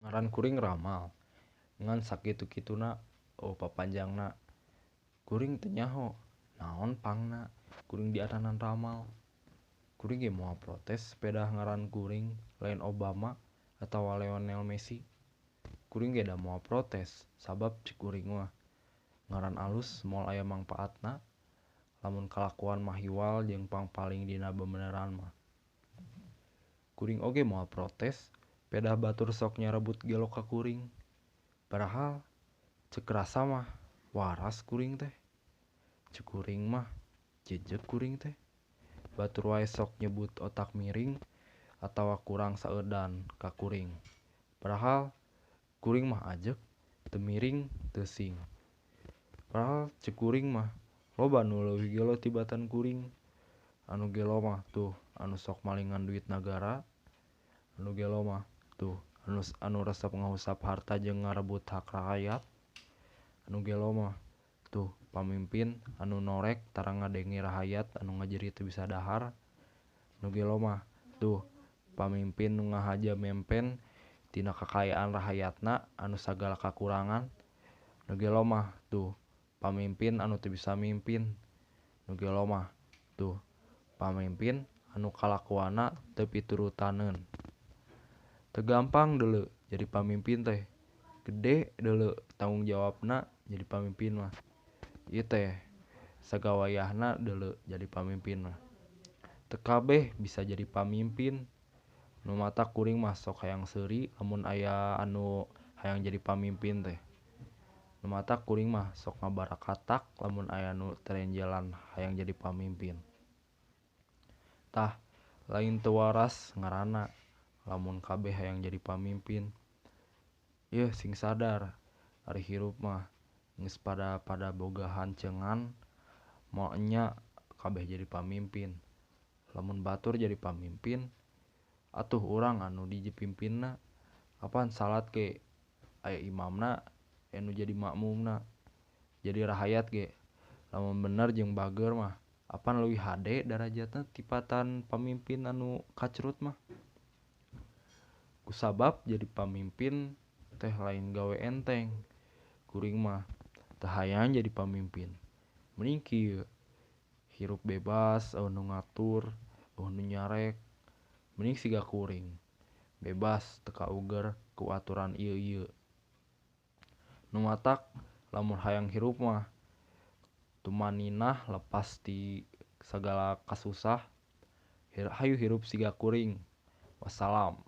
Ngaran kuring ramal ngan sakitu-kituna papanjangna kuring teu nyaho naon pangna kuring diaranan ramal. Kuring ge moal protes sepeda ngaran kuring lain Obama atawa Lionel Messi. Kuring ge da moal protes sabab cek kuring mah ngaran alus moal aya mangpaatna lamun kalakuan mah hiwal jeung pangpaling dina bebeneran mah. Kuring oge moal protes peda batur sok nyarebut gelo ka kuring. Padahal cek rasa mah waras kuring teh. Cek kuring mah jejeg kuring teh. Batur wae sok nyebut otak miring atawa kurang saeudan ka kuring. Padahal kuring mah ajeg, teu miring, teu sing. Padahal cek kuring mah loba nu leuwih gelo tibatan kuring. Anu gelo mah tuh anu sok malingan duit nagara. Anu gelo mah tuh anu resep ngahusap harta jeung ngarebut hak rakyat. Anu gelo mah tuh pamimpin anu norek tara ngadenge rahayat anu ngajeri teu bisa dahar. Anu gelo mah tuh pamimpin nu ngahaja mempen tina kakayaan rahayatna anu sagala kakurangan. Nu gelo mah tuh pamimpin anu teu bisa mimpin. Nu gelo mah tuh pamimpin anu kalakuanna teu piturutaneun. Teu gampang deuleu jadi pamimpin teh. Gede deuleu tanggung jawabna jadi pamimpin mah. Ieu teh sagawayahna deuleu jadi pamimpin mah. Teu kabeh bisa jadi pamimpin. Nu matak kuring mah sok hayang seuri lamun aya anu hayang jadi pamimpin teh. Nu matak kuring mah sok ngabarakatak lamun aya nu terenjelan hayang jadi pamimpin. Tah lain teu waras ngaranna lamun kabeh hayang jadi pamimpin. Yeuh sing sadar ari hirup mah geus pada boga hancengan moal enya kabeh jadi pamimpin. Lamun batur jadi pamimpin atuh urang anu dipimpinna apan salat ge aya imamna anu jadi makmumna. Jadi rahayat ge lamun bener jeung bager mah apan leuwih hade darajatna tipatan pamimpin anu kacrut mah. Kusabab jadi pamimpin teh lain gawe enteng. Kuring mah teu hayang jadi pamimpin. Mending kieu hirup bebas eueuh nu ngatur, eueuh nu nyarek. Mending siga kuring bebas teu kauger ku aturan ieu-ieu. Nu matak lamun hayang hirup mah tumaninah lepas ti sagala kasusah. Hayu hirup siga kuring. Wassalam.